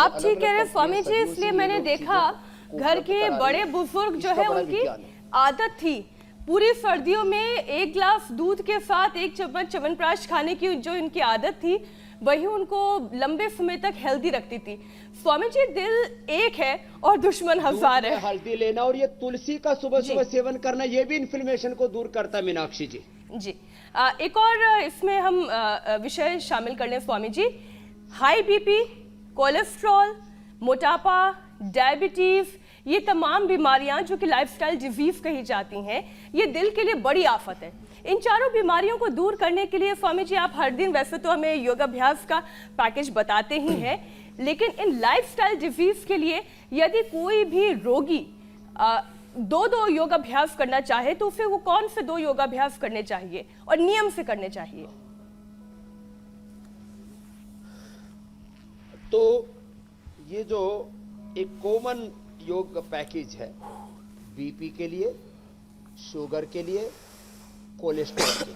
आप ठीक कह रहे हैं स्वामी जी, इसलिए मैंने देखा घर के बड़े बुजुर्ग जो है उनकी आदत थी पूरी सर्दियों में 1 गिलास दूध के साथ 1 चम्मच च्यवनप्राश खाने की, जो इनकी आदत थी वही उनको लंबे समय तक हेल्दी रखती थी। स्वामी जी, दिल एक है और दुश्मन हजार है। हल्दी लेना और ये तुलसी का सुबह सुबह सेवन करना, ये भी इन्फ्लेमेशन को दूर करता है मीनाक्षी जी। जी एक और इसमें हम विषय शामिल कर लें Swami ji. High BP, cholesterol, मोटापा, डायबिटीज, ये तमाम बीमारियां जो कि लाइफस्टाइल डिजीज कही जाती हैं, ये दिल के लिए बड़ी आफत है। इन चारों बीमारियों को दूर करने के लिए स्वामी जी आप हर दिन वैसे तो हमें योगाभ्यास का पैकेज बताते ही हैं, लेकिन इन लाइफस्टाइल डिजीज के लिए यदि कोई भी रोगी 2 योगाभ्यास करना चाहे तो फिर वो कौन से 2 योगाभ्यास करने चाहिए और नियम से करने चाहिए? तो ये जो एक कॉमन योग पैकेज है, बीपी के लिए, शुगर के लिए, कोलेस्ट्रॉल के लिए,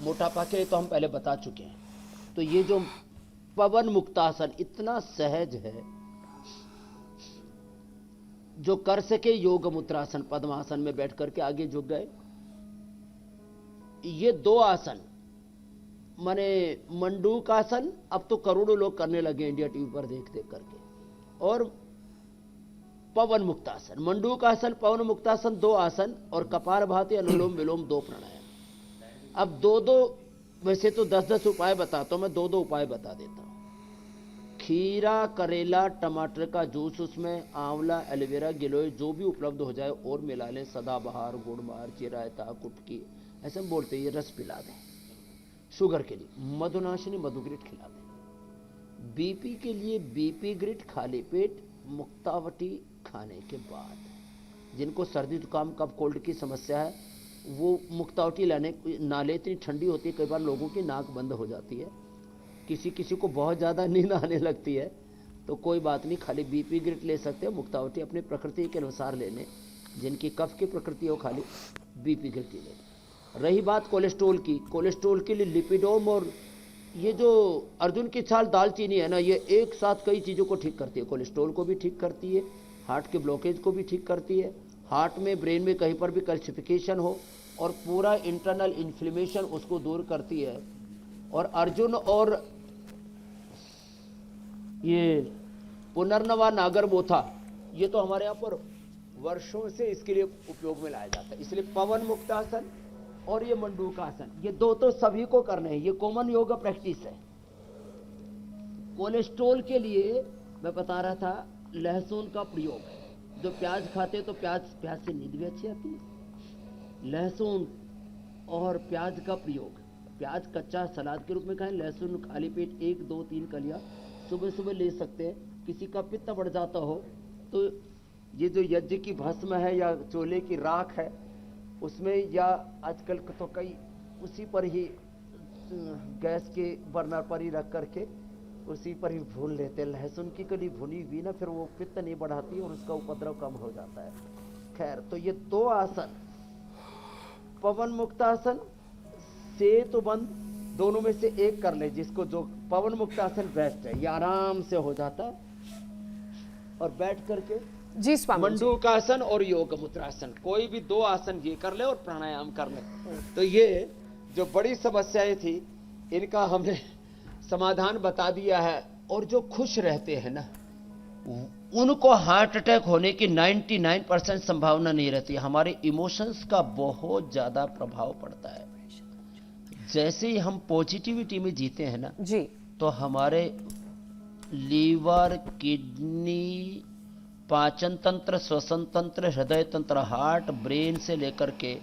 मोटापा के लिए तो हम पहले बता चुके हैं। तो ये जो पवन मुक्तासन इतना सहज है, जो कर सके योग मुद्रासन पद्मासन में बैठ करके आगे झुक गए, ये 2 आसन माने मंडूक आसन अब तो करोड़ों लोग करने लगे इंडिया टीवी पर देख देख करके, और पवन मुक्तासन। मंडूक आसन, पवन मुक्तासन 2 आसन, और कपालभाति, अनुलोम विलोम 2 प्राणायाम। अब 2 वैसे तो 10 उपाय बताता हूं, मैं 2 उपाय बता देता हूं। खीरा, करेला, टमाटर का जूस, उसमें आंवला, एलोवेरा, गिलोय जो भी उपलब्ध हो जाए और मिला लें, सदाबहार, गुड़मार, चिरायता, कुटकी, ऐसे हम बोलते हैं, ये रस पिला दें। शुगर के लिए मधुनाशिनी मधुग्रिट खिला दें। बीपी के लिए बीपी ग्रिट खाली पेट मुक्तावटी खाने के बाद। जिनको सर्दी जुकाम कफ कोल्ड की समस्या है वो मुक्तावटी ना ले, इतनी ठंडी होती है कई बार लोगों की नाक बंद हो जाती है, किसी किसी को बहुत ज़्यादा नींद आने लगती है, तो कोई बात नहीं, खाली बीपी ग्रिट ले सकते हैं। मुक्तावटी अपनी प्रकृति के अनुसार लेने, जिनकी कफ की प्रकृति हो खाली बीपी ग्रिट ही ले। रही बात कोलेस्ट्रोल की, कोलेस्ट्रोल के लिए लिपिडोम और ये जो अर्जुन की छाल दालचीनी है ना, ये एक साथ कई चीज़ों को ठीक करती है। कोलेस्ट्रोल को भी ठीक करती है, हार्ट के ब्लॉकेज को भी ठीक करती है, हार्ट में ब्रेन में कहीं पर भी कैल्सिफिकेशन हो और पूरा इंटरनल इन्फ्लेमेशन उसको दूर करती है। और अर्जुन और ये पुनर्नवा नागरमोथा, ये तो हमारे यहाँ पर वर्षों से इसके लिए उपयोग में लाया जाता है। इसलिए पवन मुक्तासन और ये मंडूकासन, ये 2 तो सभी को करने हैं, ये कॉमन योगा प्रैक्टिस है। कोलेस्ट्रॉल के लिए मैं बता रहा था, लहसुन का प्रयोग है। जो प्याज खाते तो प्याज से नींद भी अच्छी आती है। लहसुन और प्याज का प्रयोग, प्याज कच्चा सलाद के रूप में खाएं, लहसुन खाली पेट 1, 2, 3 कलियां सुबह सुबह ले सकते हैं। किसी का पित्त बढ़ जाता हो तो ये जो यज्ञ की भस्म है या चोले की राख है उसमें, या आजकल तो कई उसी पर ही गैस के बर्नर पर ही रख करके उसी पर ही भून लेते हैं। लहसुन की कली भुनी हुई ना, फिर वो पित्त नहीं बढ़ाती और उसका उपद्रव कम हो जाता है। खैर, तो ये 2 आसन, पवन मुक्तासन, सेतुबंद, दोनों में से एक कर ले। जिसको जो पवन मुक्तासन बेस्ट है, ये आराम से हो जाता है। और बैठ करके जी स्वामी, मंडूकासन और योग मुद्रासन, कोई भी 2 आसन ये कर ले और प्राणायाम कर ले। तो ये जो बड़ी समस्याएं थी इनका हमने समाधान बता दिया है। और जो खुश रहते हैं ना, उनको हार्ट अटैक होने की 99% संभावना नहीं रहती। हमारे इमोशंस का बहुत ज्यादा प्रभाव पड़ता है। जैसे ही हम पॉजिटिविटी में जीते हैं ना जी, तो हमारे लीवर, किडनी, पाचन तंत्र, श्वसन तंत्र, हृदय तंत्र, हार्ट, ब्रेन से लेकर के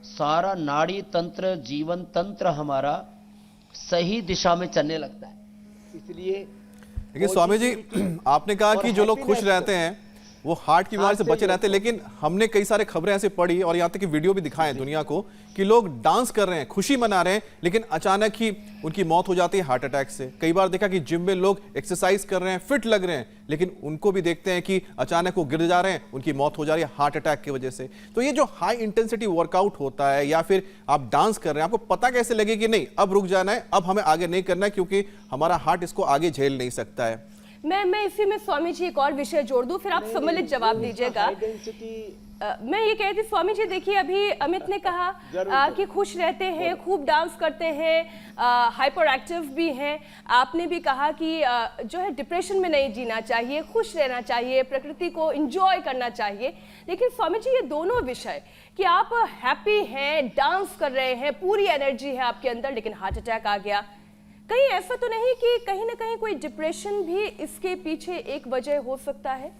सारा नाड़ी तंत्र, जीवन तंत्र हमारा सही दिशा में चलने लगता है। इसलिए देखिए स्वामी जी, आपने कहा कि जो लोग खुश रहते हैं वो हार्ट की बीमारी से बचे रहते हैं, लेकिन हमने कई सारे खबरें ऐसे पढ़ी और यहाँ तक कि वीडियो भी दिखाए दुनिया को कि लोग डांस कर रहे हैं, खुशी मना रहे हैं, लेकिन अचानक ही उनकी मौत हो जाती है हार्ट अटैक से। कई बार देखा कि जिम में लोग एक्सरसाइज कर रहे हैं, फिट लग रहे हैं, लेकिन उनको भी देखते हैं कि अचानक वो गिर जा रहे हैं, उनकी मौत हो जा रही है हार्ट अटैक की वजह से। तो ये जो हाई इंटेंसिटी वर्कआउट होता है या फिर आप डांस कर रहे हैं, आपको पता कैसे लगे कि नहीं अब रुक जाना है, अब हमें आगे नहीं करना है क्योंकि हमारा हार्ट इसको आगे झेल नहीं सकता है? मैं इसी में स्वामी जी एक और विषय जोड़ दूं, फिर आप सम्मिलित जवाब दीजिएगा। हाई डेंसिटी मैं ये कह रही थी स्वामी जी, देखिए अभी अमित ने कहा कि खुश रहते हैं, खूब डांस करते हैं, हाइपर एक्टिव भी हैं। आपने भी कहा कि जो है डिप्रेशन में नहीं जीना चाहिए, खुश रहना चाहिए, प्रकृति को एंजॉय करना चाहिए। लेकिन स्वामी जी, ये दोनों विषय कि आप हैप्पी हैं, डांस कर रहे हैं, पूरी एनर्जी है आपके अंदर, लेकिन हार्ट अटैक आ गया, कहीं ऐसा तो नहीं कि कहीं ना कहीं कोई डिप्रेशन भी इसके पीछे एक वजह हो सकता है?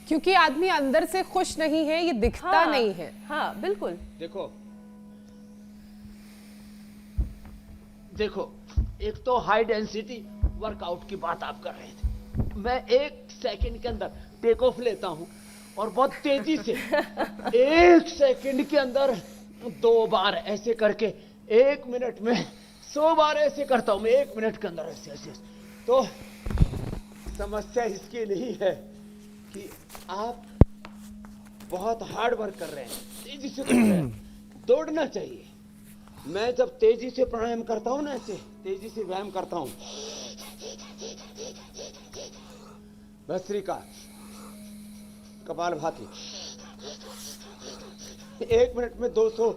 क्योंकि आदमी अंदर से खुश नहीं है, ये दिखता नहीं है। हाँ बिल्कुल। देखो एक तो हाई डेंसिटी वर्कआउट की बात आप कर रहे थे, मैं 1 सेकंड के अंदर टेक ऑफ लेता हूं और बहुत तेजी से 1 सेकंड के अंदर 2 बार ऐसे करके 1 मिनट में 100 बार ऐसे करता हूं मैं 1 मिनट के अंदर ऐसे। तो समस्या इसकी नहीं है कि आप बहुत हार्ड वर्क कर रहे हैं, तेजी से कर रहे हैं, दौड़ना चाहिए। मैं जब तेजी से प्राणायाम करता हूं ना, ऐसे तेजी से व्यायाम करता हूं, भस्त्रिका, कपालभाति, 1 मिनट में 200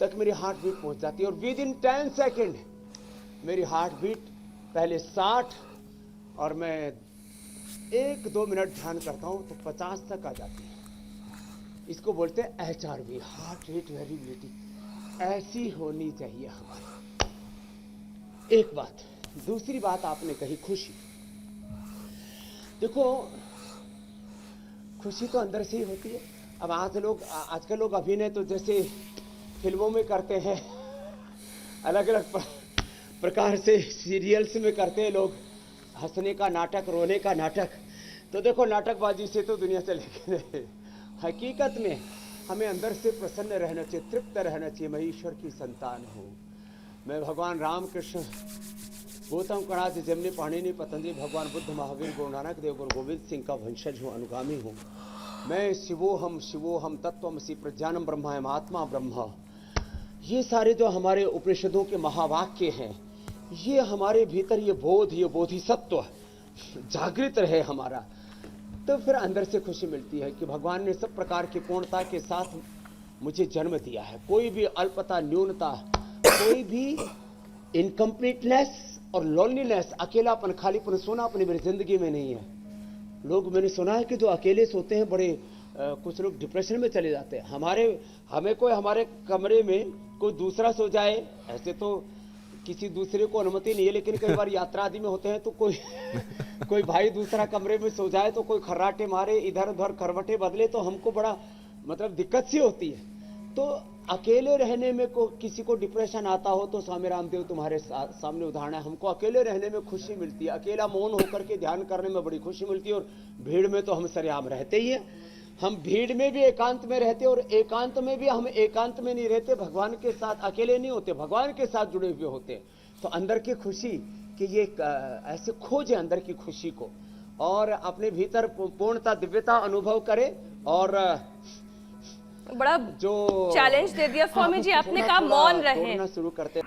तक मेरी हार्ट बीट पहुंच जाती है और विद इन 10 सेकेंड मेरी हार्ट बीट पहले 60 और मैं 1-2 मिनट ध्यान करता हूं तो 50 तक आ जाती है। इसको बोलते हैं HRV, हार्ट रेट वेरिएबिलिटी। ऐसी होनी चाहिए हमारी। एक बात। दूसरी बात आपने कही खुशी। देखो खुशी तो अंदर से ही होती है। अब आजकल लोग अभिनय तो जैसे फिल्मों में करते हैं, अलग अलग प्रकार से सीरियल्स में करते हैं लोग, हंसने का नाटक, रोने का नाटक। तो देखो नाटकबाजी से तो दुनिया चले गए। हकीकत में हमें अंदर से प्रसन्न रहना चाहिए, तृप्त रहना चाहिए। मैं ईश्वर की संतान हूँ, मैं भगवान राम कृष्ण, गौतम कणाद, जमनी, पाणिनि, पतंजलि, भगवान बुद्ध, महावीर, गुरु नानक देव, गुरु गोविंद सिंह का वंशज हूँ, अनुगामी हूँ। मैं शिवोहम तत्वमसि प्रज्ञानम ब्रह्मायम आत्मा ब्रह्म। ये सारे जो हमारे उपनिषदों के महावाक्य हैं, ये हमारे भीतर ये बोध, ये बोधिसत्व जागृत रहे हमारा, तो फिर अंदर से खुशी मिलती है कि भगवान ने सब प्रकार की पूर्णता के साथ मुझे जन्म दिया है। कोई भी अल्पता, न्यूनता, कोई भी इनकम्प्लीटनेस और लोनलीनेस, अकेलापन, खालीपन, सोनापन मेरी जिंदगी में नहीं है। लोग, मैंने सुना है कि जो अकेले सोते हैं बड़े कुछ लोग डिप्रेशन में चले जाते हैं। हमें कोई हमारे कमरे में कोई दूसरा सो जाए, ऐसे तो किसी दूसरे को अनुमति नहीं है, लेकिन कई बार यात्रा आदि में होते हैं तो कोई भाई दूसरा कमरे में सो जाए तो कोई खर्राटे मारे, इधर उधर करवटे बदले, तो हमको बड़ा मतलब दिक्कत सी होती है। तो अकेले रहने में किसी को डिप्रेशन आता हो तो स्वामी रामदेव तुम्हारे सामने उदाहरण है। हमको अकेले रहने में खुशी मिलती है, अकेला मौन होकर के ध्यान करने में बड़ी खुशी मिलती है। और भीड़ में तो हम सरेआम रहते ही है। हम भीड़ में भी एकांत में रहते और एकांत में भी हम एकांत में नहीं रहते, भगवान के साथ अकेले नहीं होते, भगवान के साथ जुड़े हुए होते। तो अंदर की खुशी कि ये ऐसे खोजे अंदर की खुशी को और अपने भीतर पूर्णता, दिव्यता अनुभव करे। और बड़ा जो चैलेंज दे दिया स्वामी जी, आपने कहा मौन रहे, शुरू करते।